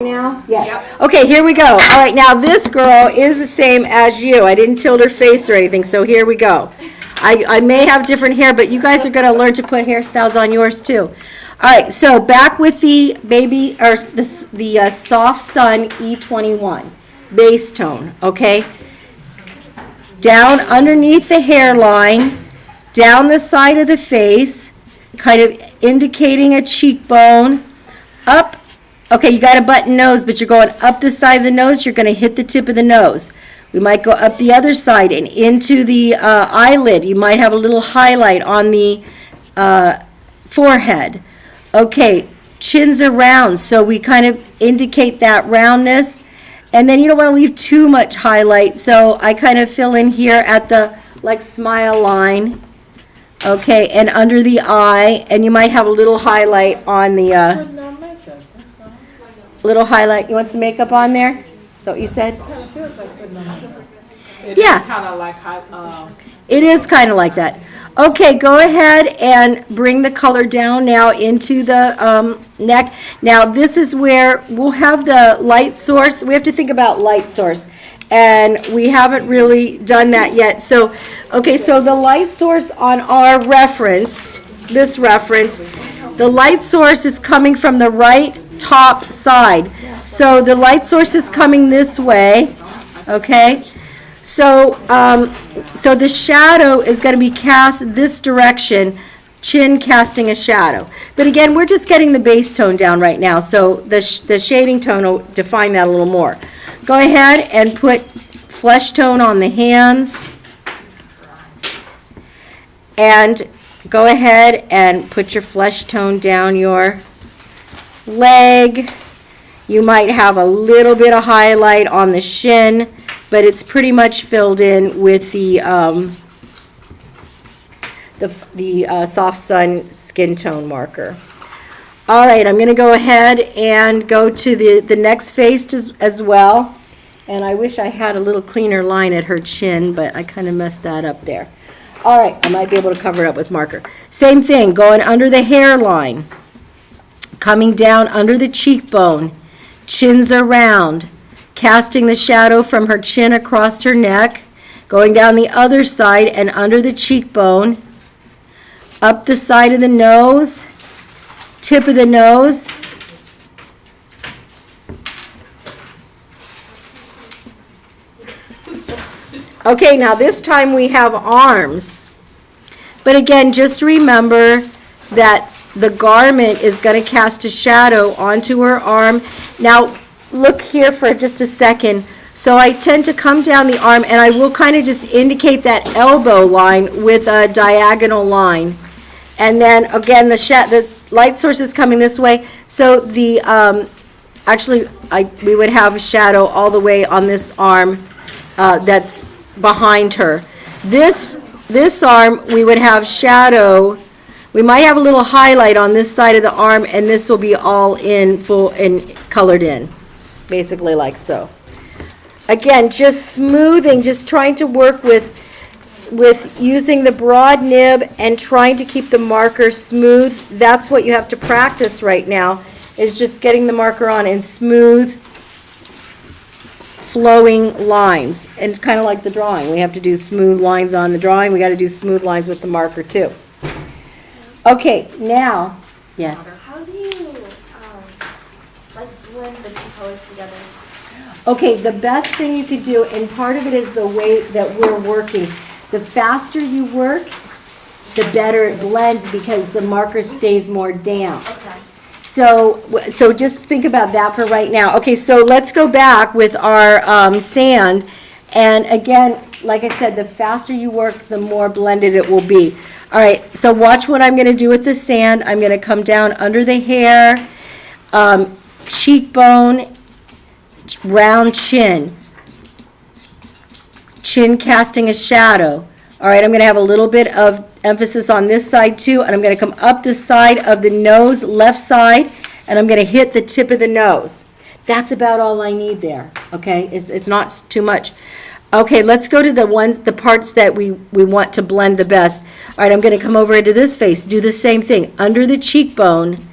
Now? Yes. Yep. Okay, here we go. All right, now this girl is the same as you. I didn't tilt her face or anything, so here we go. I may have different hair, but you guys are going to learn to put hairstyles on yours too. All right, so back with the baby, or the Soft Sun E21 base tone, okay? Down underneath the hairline, down the side of the face, kind of indicating a cheekbone, up. Okay, you got a button nose, but you're going up the side of the nose, you're going to hit the tip of the nose. We might go up the other side and into the eyelid. You might have a little highlight on the forehead. Okay, chins are round, so we kind of indicate that roundness. And then you don't want to leave too much highlight, so I kind of fill in here at the, like, smile line. Okay, and under the eye, and you might have a little highlight on the, little highlight. You want some makeup on there? Is that what you said? Yeah. Kind of like It is kind of like that. Okay, go ahead and bring the color down now into the neck. Now, this is where we'll have the light source. We have to think about light source, and we haven't really done that yet. So, okay, so the light source on our reference, this reference, the light source is coming from the right top side. So the light source is coming this way, okay? So, so the shadow is going to be cast this direction, chin casting a shadow. But again, we're just getting the base tone down right now, so the shading tone will define that a little more. Go ahead and put flesh tone on the hands, and go ahead and put your flesh tone down your leg. You might have a little bit of highlight on the shin, but it's pretty much filled in with the Soft Sun skin tone marker. All right, I'm going to go ahead and go to the next face as well. And I wish I had a little cleaner line at her chin, but I kind of messed that up there. All right, I might be able to cover it up with marker. Same thing, going under the hairline, coming down under the cheekbone, chins are round, casting the shadow from her chin across her neck, going down the other side and under the cheekbone, up the side of the nose, tip of the nose, okay, now this time we have arms. But again, just remember that the garment is going to cast a shadow onto her arm. Now, look here for just a second. So I tend to come down the arm, and I will kind of just indicate that elbow line with a diagonal line. And then, again, the light source is coming this way. So the we would have a shadow all the way on this arm that's behind her. This arm, we would have shadow. We might have a little highlight on this side of the arm, and this will be all in full and colored in, basically like so. Again, just smoothing, just trying to work with using the broad nib and trying to keep the marker smooth. That's what you have to practice right now, is just getting the marker on in smooth, flowing lines. And kind of like the drawing. We have to do smooth lines on the drawing. We got to do smooth lines with the marker too. Okay, now, yes. How do you blend the two colors together? Okay, the best thing you could do, and part of it is the way that we're working. The faster you work, the better it blends because the marker stays more damp. Okay. So just think about that for right now. Okay, so let's go back with our sand. And again, like I said, the faster you work, the more blended it will be. All right, so watch what I'm going to do with the sand. I'm going to come down under the hair, cheekbone, round chin, chin casting a shadow. All right, I'm going to have a little bit of emphasis on this side too, and I'm going to come up the side of the nose, left side, and I'm going to hit the tip of the nose. That's about all I need there, okay? It's not too much. Okay, let's go to the parts that we want to blend the best. All right, I'm going to come over into this face, do the same thing. Under the cheekbone,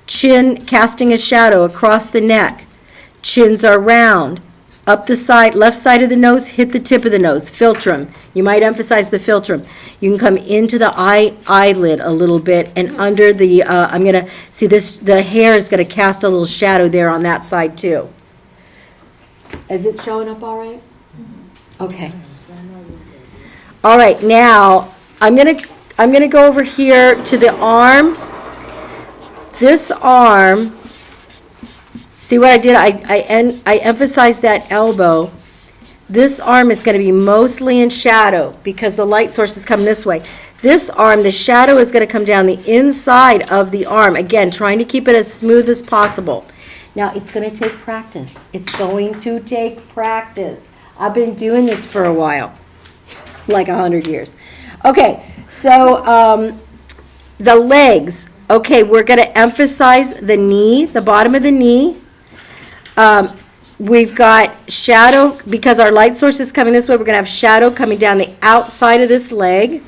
chin casting a shadow across the neck, Chins are round. Up the side, left side of the nose, hit the tip of the nose, philtrum. You might emphasize the philtrum. You can come into the eyelid a little bit and under the, I'm going to, see this, the hair is going to cast a little shadow there on that side too. Is it showing up all right? Okay. All right, now, I'm going to go over here to the arm. This arm, see what I did? I emphasized that elbow. This arm is going to be mostly in shadow because the light source is coming this way. This arm, the shadow is going to come down the inside of the arm. Again, trying to keep it as smooth as possible. Now, it's going to take practice. It's going to take practice. I've been doing this for a while, like 100 years. Okay, so the legs. Okay, we're going to emphasize the knee, the bottom of the knee. We've got shadow, because our light source is coming this way, we're going to have shadow coming down the outside of this leg.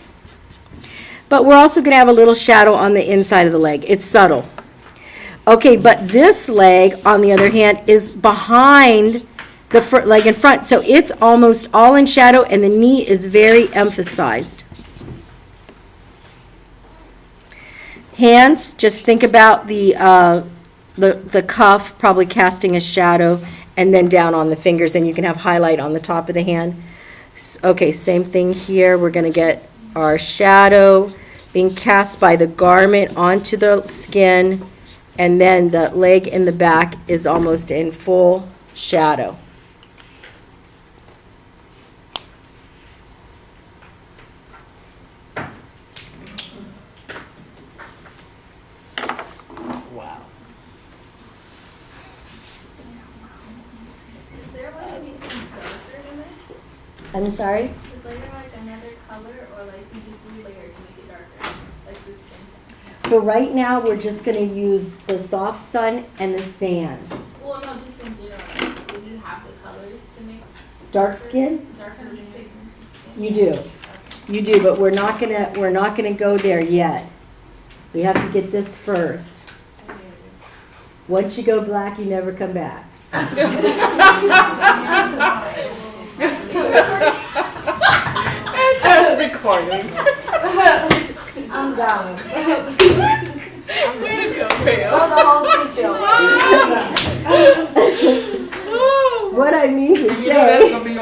But we're also going to have a little shadow on the inside of the leg. It's subtle. Okay, but this leg, on the other hand, is behind the leg in front. So it's almost all in shadow, and the knee is very emphasized. Hands, just think about the cuff probably casting a shadow, and then down on the fingers, and you can have highlight on the top of the hand. Okay, same thing here. We're going to get our shadow being cast by the garment onto the skin, and then the leg in the back is almost in full shadow. Is there a way to make it darker than this? I'm sorry? Is there like another color, or like you just relayer to make it darker, like the skin tone? For right now, we're just going to use the soft sun and the sand. Well, no, just in general. Do you have the colors to make Dark skin? darker than pigmented skin? You do. You do, but we're not gonna go there yet. We have to get this first. Once you go black, you never come back. That's recording. I'm down. Way to go, Pam. What I mean to You know that's say, gonna be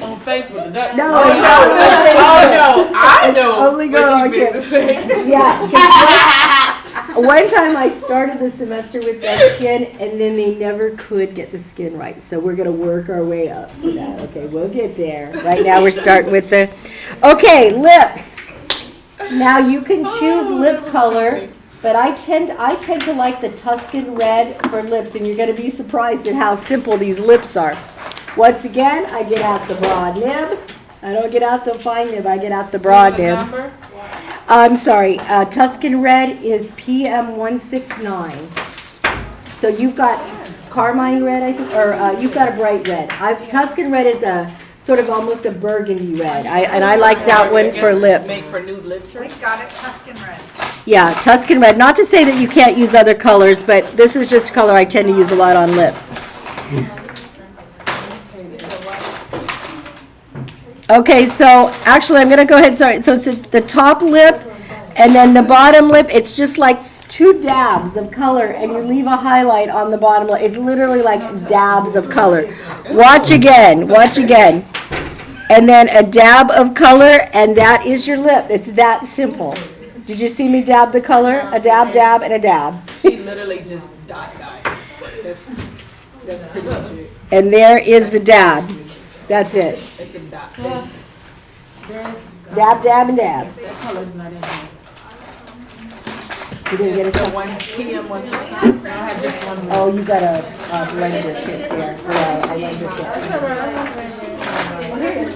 on Facebook today. No, Oh, no. I know Only what go you on meant to say. yeah. 'Cause one time I started the semester with that skin, and then they never could get the skin right. So we're gonna work our way up to that. Okay, we'll get there. Right now we're starting with the, okay, lips. Now you can choose lip color, but I tend to like the Tuscan red for lips, and you're gonna be surprised at how simple these lips are. Once again, I get out the broad nib. I don't get out the fine nib, I get out the broad nib. I'm sorry, Tuscan red is PM169. So you've got carmine red, I think, or you've got a bright red. Tuscan red is a sort of almost a burgundy red, and I like that one for lips. Make for nude lips, We right? got it, Tuscan red. Yeah, Tuscan red. Not to say that you can't use other colors, but this is just a color I tend to use a lot on lips. Okay, so actually I'm going to go ahead, sorry. So it's the top lip and then the bottom lip. It's just like 2 dabs of color, and you leave a highlight on the bottom lip. It's literally like dabs of color. Watch again, watch again. And then a dab of color, and that is your lip. It's that simple. Did you see me dab the color? A dab, dab, and a dab. She literally just dot. That's pretty much it. And there is the dab. That's it. It's a dot. Dab, dab, and dab. That color's not in here. You didn't get It's it? the PM169. I have this one. Oh, you got a blender kit there. Yeah, a blender kit.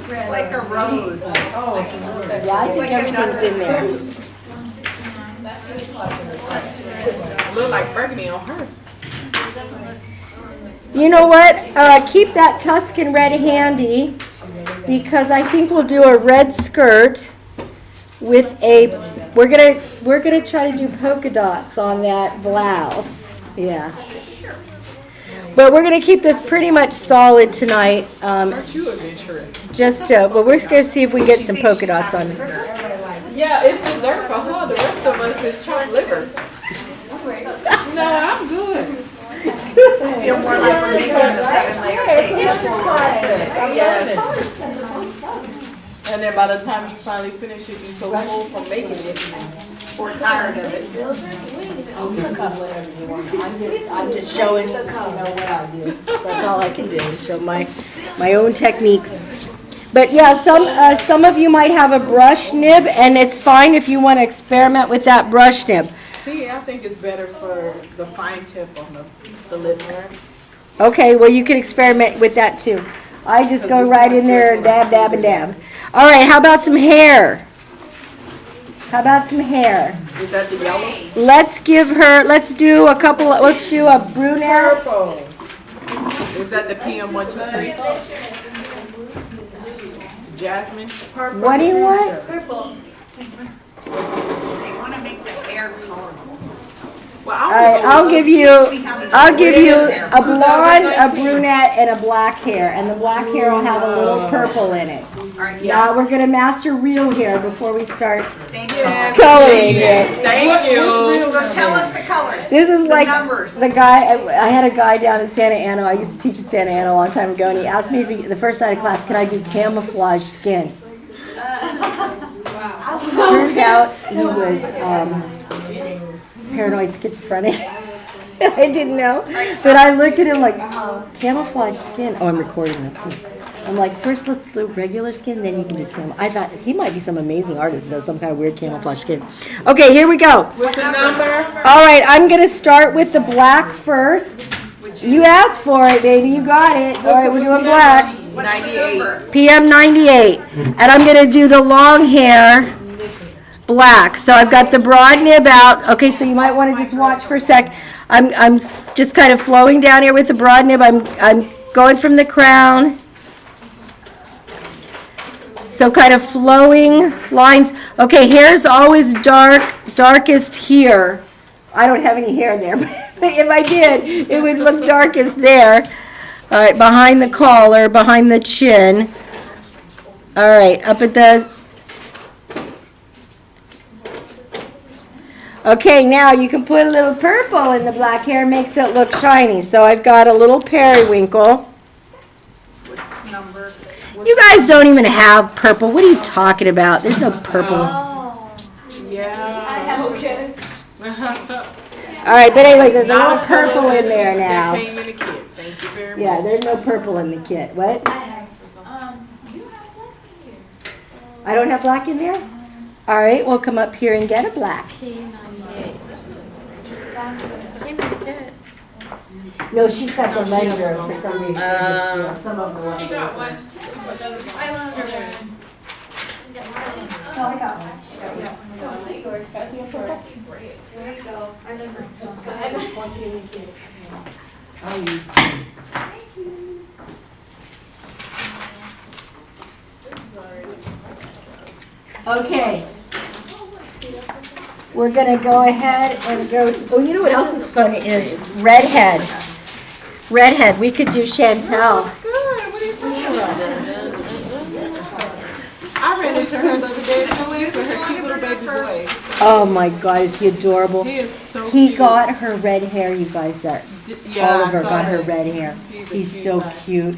It's like a rose. Yeah, I think everything's in there. Look like burgundy on her. You know what? Keep that Tuscan red handy, because I think we'll do a red skirt with a. We're gonna try to do polka dots on that blouse. Yeah. But we're gonna keep this pretty much solid tonight. Aren't you adventurous? But we're just gonna see if we can get some polka dots on this. Yeah, it's dessert for her. The rest of us is chopped liver. No, I'm good. Feel more like we're making the 7-layer cake. Yes. And then by the time you finally finish it, you're so full from making it, or tired of it. I'm just showing, what I do. That's all I can do, is show my own techniques. But yeah, some of you might have a brush nib, and it's fine if you want to experiment with that brush nib. See, I think it's better for the fine tip on the lips. Okay, well, you can experiment with that too. I just go right in there and dab, dab, and dab. All right, how about some hair? How about some hair? Is that the yellow? Let's do a brunette. Purple. Is that the PM 123? Jasmine? Purple. What do you want? They want to make the hair colorful. Well, All right, I'll give you a blonde, a brunette, and a black hair, and the black hair will have a little purple in it. All right, Now, we're gonna master real hair before we start thank you. coloring Yes, it. thank you. So tell us the colors. This is the like numbers. the guy, I had a guy down in Santa Ana, I used to teach in Santa Ana a long time ago, and he asked me the first night of class, can I do camouflage skin? Turned out he was paranoid schizophrenic. I didn't know. But I looked at him like, camouflage skin. Oh, I'm recording this too. I'm like, first let's do regular skin, then you can do camo. I thought he might be some amazing artist, does some kind of weird camouflage skin. Okay, here we go. What's the number? All right, I'm going to start with the black first. You asked for it, baby. You got it. All right, we're doing black. What's the number? PM 98. And I'm going to do the long hair black. So I've got the broad nib out. Okay, so you might want to just watch for a sec. I'm just kind of flowing down here with the broad nib. I'm going from the crown. So kind of flowing lines. Okay, hair's always darkest here. I don't have any hair there, but if I did, it would look darkest there. All right, behind the collar, behind the chin. All right, up at the... Okay, now you can put a little purple in the black hair, makes it look shiny. So I've got a little periwinkle. What's number? You guys don't even have purple. What are you talking about? There's no purple. Yeah. Okay. All right, but anyways, there's a little purple in there now. That came in a kit. Thank you very much. Yeah, there's no purple in the kit. What? You don't have black here. I don't have black in there? All right, we'll come up here and get a black. No, she's got the lender for some reason. Some of the lenders. I love her. No, I got one. There you go. I never. Just go ahead. I'll use Okay. We're gonna go ahead and go to, oh, you know what else is fun is redhead. Redhead, we could do Chantel. That's good. What are you talking about? I ran into her the other day at Louise with her cute little baby boy. Oh my God, is he adorable? He is so He cute. got her red hair, you guys, that Yeah, Oliver I saw got her that. red hair. He's a He's cute so guy. cute.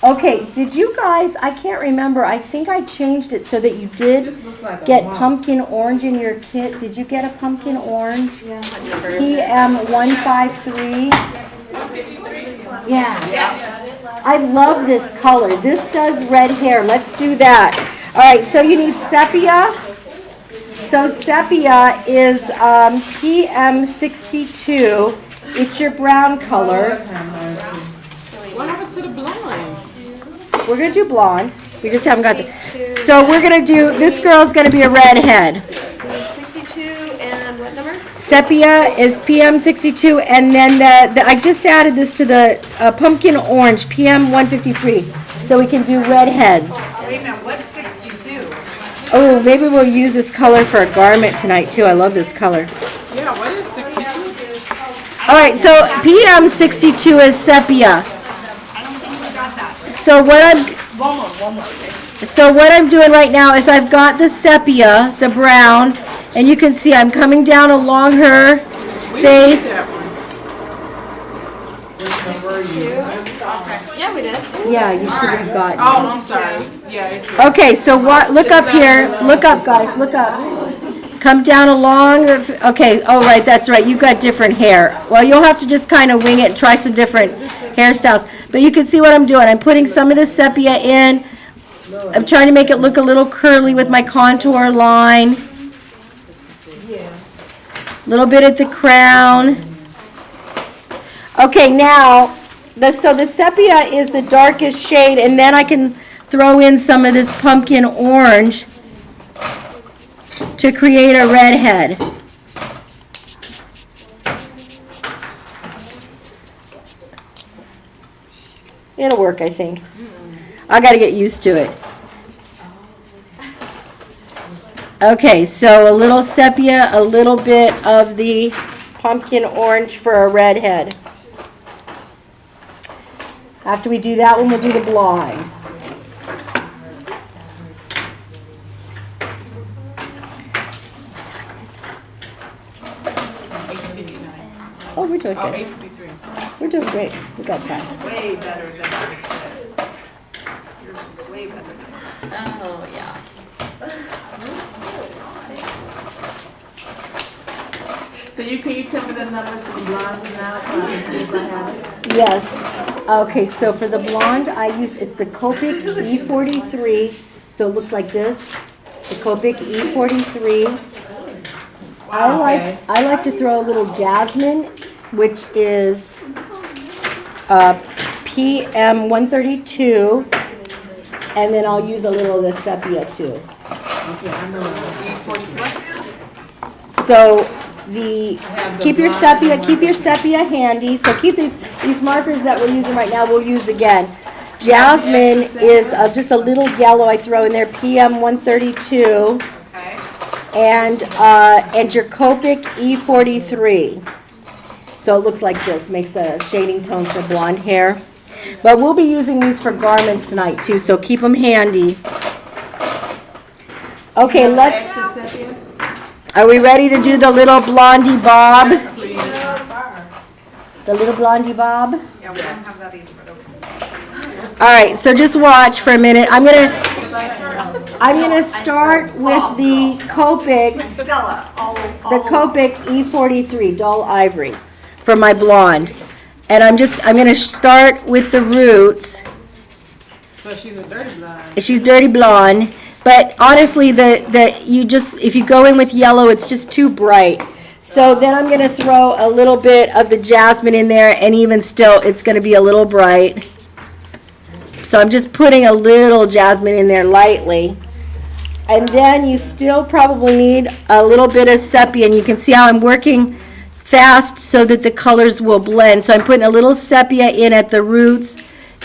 Okay, did you guys, I can't remember, I think I changed it so that you did This looks like a get mom. pumpkin orange in your kit. Did you get a pumpkin orange? PM 153. Yeah. Yes. I love this color. This does red hair. Let's do that. All right, so you need sepia. So sepia is PM 62. It's your brown color. What happened to the blonde? We're going to do blonde. We just haven't got the... So we're going to do... This girl's going to be a redhead. 62 and what number? Sepia is PM 62, and then I just added this to the pumpkin orange, PM 153, so we can do redheads. Wait a minute, what's 62? Oh, maybe we'll use this color for a garment tonight, too. I love this color. Yeah, what is 62? I All right, so PM 62 is sepia. I don't think we got that. So One more, okay? So what I'm doing right now is I've got the sepia, the brown, and you can see I'm coming down along her face. Yeah, we did. Yeah, you should have got. Oh, I'm sorry. Yeah, it's. Okay, so what, look up here, look up guys, look up. Come down along, okay, oh right, that's right, you've got different hair. Well, you'll have to just kind of wing it and try some different hairstyles. But you can see what I'm doing, I'm putting some of the sepia in. I'm trying to make it look a little curly with my contour line. Little bit at the crown. Okay, now, so the sepia is the darkest shade, and then I can throw in some of this pumpkin orange to create a redhead. It'll work, I think. I gotta get used to it. Okay, so a little sepia, a little bit of the pumpkin orange for a redhead. After we do that one, we'll do the blonde. Oh, we're doing Oh, good. 8:53. We're doing great. We got time. Way better than ours did. Yours was way better than ours. Oh, yeah. So can you tell me the numbers for the blondes now? So I can see if I have it? Yes. Okay, so for the blonde, it's the Copic E43. So it looks like this. The Copic E43. Wow, okay. I like to throw a little jasmine, which is PM 132, and then I'll use a little of the sepia too. Okay, I know. E44. So keep your sepia handy. So keep these markers that we're using right now, we'll use again. Jasmine is just a little yellow I throw in there, PM 132. Okay. And your Copic E43. So it looks like this, makes a shading tone for blonde hair. But we'll be using these for garments tonight too, so keep them handy. Okay, are we ready to do the little blondie bob? Please. The little blondie bob? Yeah, we don't have that either, but okay. All right, so just watch for a minute. I'm gonna start with the Copic. Stella, The Copic E43 dull ivory for my blonde, and I'm going to start with the roots. So she's a dirty blonde. She's dirty blonde, but honestly, if you go in with yellow, it's just too bright. So then I'm going to throw a little bit of the jasmine in there, and even still, it's going to be a little bright. So I'm just putting a little jasmine in there lightly. And then you still probably need a little bit of sepia, and you can see how I'm working fast so that the colors will blend. So I'm putting a little sepia in at the roots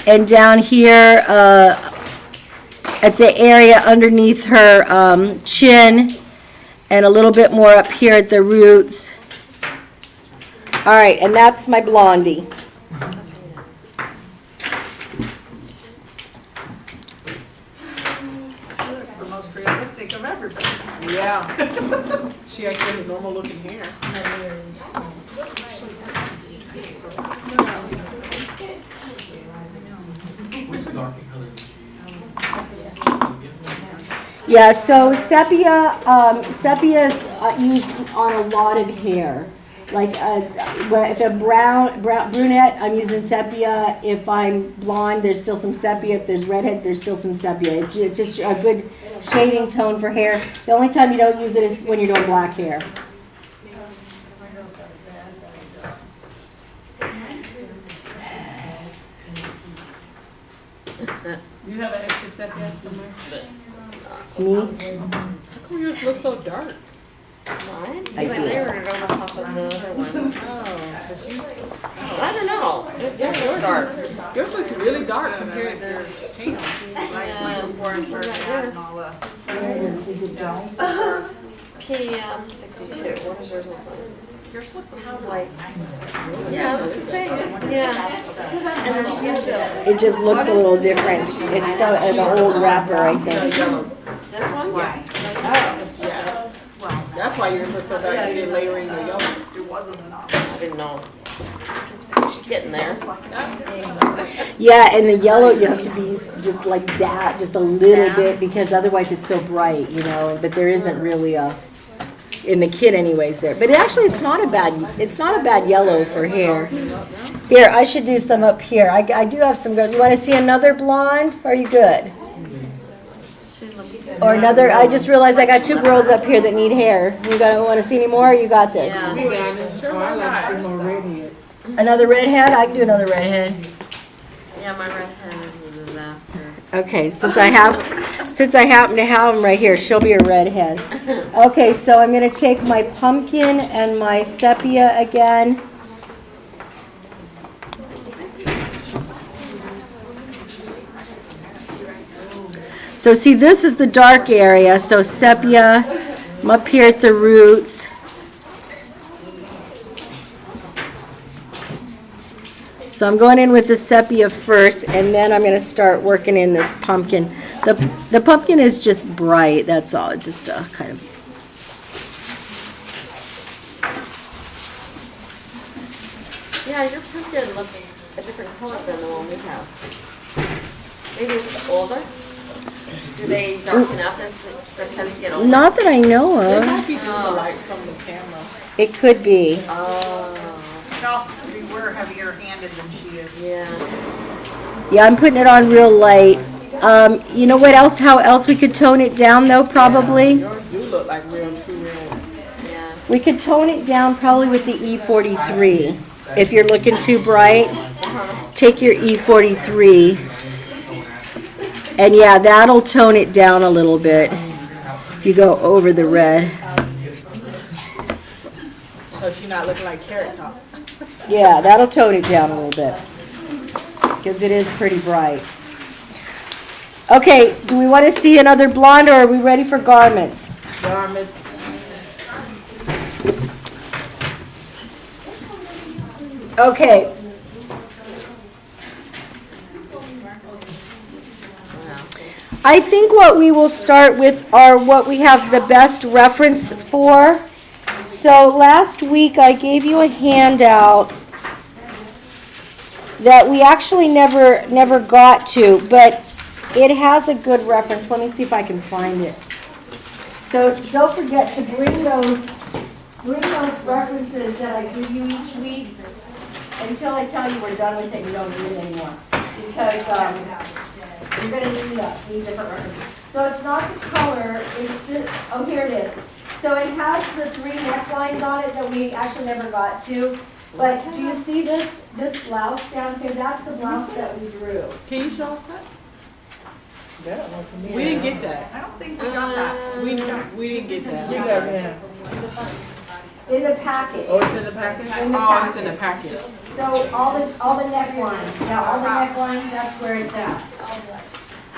and down here at the area underneath her chin, and a little bit more up here at the roots. All right, and that's my blondie. Realistic of everybody. Yeah. She actually has normal looking hair. Yeah, so sepia's used on a lot of hair. Like if a brunette, I'm using sepia. If I'm blonde, there's still some sepia. If there's redhead, there's still some sepia. It's just a good shading tone for hair. The only time you don't use it is when you're doing black hair. You have an extra sepia somewhere? Me? How come yours looks so dark? Mine? I Because I do. layered it over top of the other one. Oh, 'cause I don't know. It does look dark. yours looks really dark compared to Pam. Before I started adding all the. PM 62. What does yours look like? You're supposed to Yeah, it looks the same. Yeah. And then she used to. It just looks a little different. It's so, an old wrapper, I think. This one? Why? Yeah. Well, That's why yours looks so dark. You didn't layer in the yellow. it wasn't enough. I didn't know. Getting there. Yeah, and the yellow, you have to be just like that, just a little bit, because otherwise it's so bright, you know, but there isn't really a, in the kit anyways there. But actually, it's not a bad yellow for hair. Here, I should do some up here. I do have some good. You want to see another blonde? Or are you good? She looks. Or another, I just realized I got two girls up here that need hair. You want to see any more, or you got this? Yeah. We got it. Oh, I like to see more redhead. Another redhead? I can do another redhead. Yeah, my redhead is a disaster. Okay, since I happen to have them right here, she'll be a redhead. Okay, so I'm gonna take my pumpkin and my sepia again. So see, this is the dark area, so sepia, I'm up here at the roots. So I'm going in with the sepia first, and then I'm going to start working in this pumpkin. The pumpkin is just bright, that's all. It's just a kind of... Yeah, your pumpkin looks a different color than the one we have. Maybe it's older? Do they darken up as the kids get older? Not that I know It of. might be just the light from the camera. It could be. Oh, It also could be we're heavier handed than she is. yeah. Yeah, I'm putting it on real light. You know what else, how else we could tone it down though, probably? Yours do look like real true red. Yeah. We could tone it down probably with the E43. If you're looking too bright, take your E43. And yeah, that'll tone it down a little bit. If you go over the red. So she's not looking like Carrot Top. Yeah, that'll tone it down a little bit. Because it is pretty bright. Okay, do we want to see another blonde, or are we ready for garments? Garments. Okay. I think what we will start with are what we have the best reference for. So last week I gave you a handout that we actually never got to, but it has a good reference. Let me see if I can find it. So don't forget to bring those references that I give you each week until I tell you we're done with it, you don't need it anymore. Because you're going to need different references. So it's not the color, it's the, oh, here it is. So it has the 3 necklines on it that we actually never got to. But do you see this blouse down here? That's the blouse that we drew. Can you show us that? We didn't get that. I don't think we got that. We didn't get that. We got that. In the packet. Oh, it's in the packet? In the Oh, it's in packet. the packet. So all the neckline, yeah, all the neckline, that's where it's at.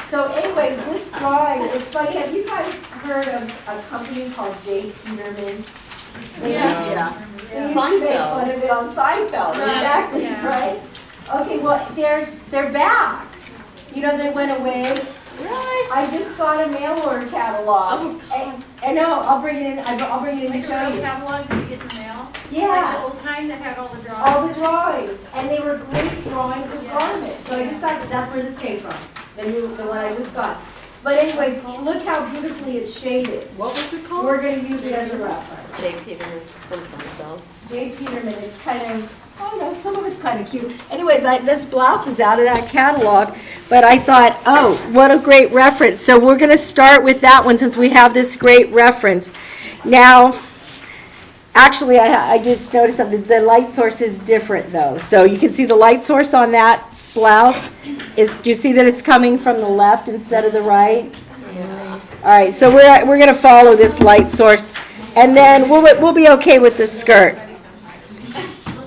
So anyways, this drawing, it's funny, have you guys heard of a company called J. Peterman? Yeah. They used to make fun of it on Seinfeld, exactly, Yeah. right? Okay, well, they're back. You know, they went away. Really? I just got a mail order catalog. And no, I'll bring it in, I'll bring it in to Like show a real you. catalog that you get in the mail? Like the Yeah, old kind that had all the drawings? all the drawings, and they were great drawings of garments. So I just thought that's where this came from, the one I just got. But anyways, look how beautifully it's shaded. What was it called? We're gonna use it as a reference. Jay Peterman from Seinfeld. J. Peterman, it's kind of, I don't know, some of it's kind of cute. Anyways, this blouse is out of that catalog, but I thought, oh, what a great reference. So we're gonna start with that one since we have this great reference. Now, actually, I just noticed something, the light source is different though. So you can see the light source on that blouse is, do you see that it's coming from the left instead of the right? Yeah. All right, so we're going to follow this light source, and then we'll be okay with the skirt.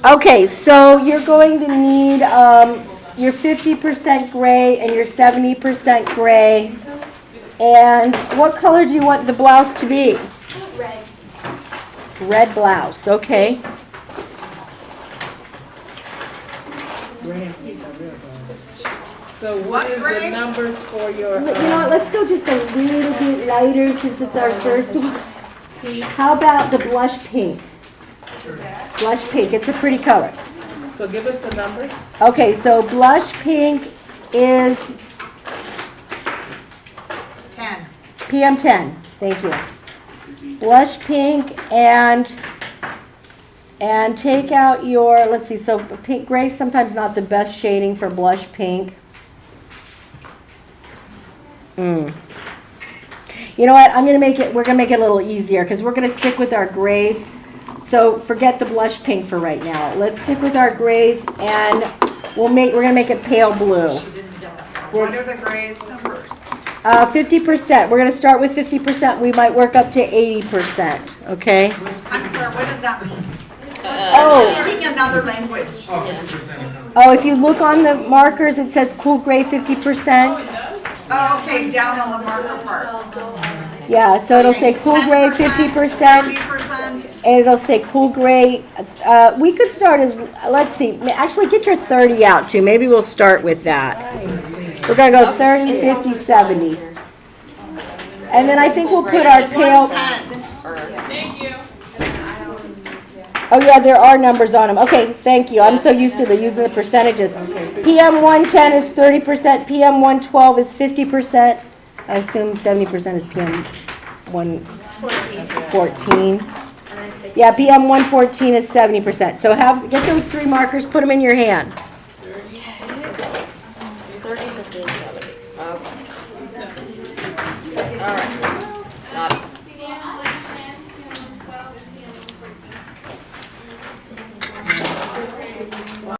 Okay, so you're going to need your 50% gray and your 70% gray. And what color do you want the blouse to be? Red. Red blouse, okay. Gray and pink are real good. So what What is gray? the numbers for your, You know what, let's go just a little bit lighter since it's our first one. How about the blush pink? Blush pink, it's a pretty color. so give us the numbers? Okay, so blush pink is 10. PM 10, thank you. Blush pink and take out your, let's see, so pink, gray sometimes not the best shading for blush pink. You know what, we're gonna make it a little easier, because we're gonna stick with our grays. So forget the blush pink for right now. Let's stick with our grays, and we're gonna make it pale blue. What are the grays numbers? 50%, we're gonna start with 50%, we might work up to 80%, okay? I'm sorry, what does that mean? Oh, Speaking another language. oh, if you look on the markers, it says cool gray 50%. Oh, okay, down on the marker part. Yeah, so it'll say cool gray 50%, 30%. and it'll say cool gray, we could start as, let's see, actually get your 30 out too, maybe we'll start with that. We're gonna go 30, 50, 70. And then I think we'll put our pale, 110. oh yeah, there are numbers on them. Okay, thank you. I'm so used to using the percentages. PM 110 is 30%, PM 112 is 50%. I assume 70% is PM 114. Yeah, PM 114 is 70%. So get those three markers, put them in your hand. 30, 15, 70. Okay. All right.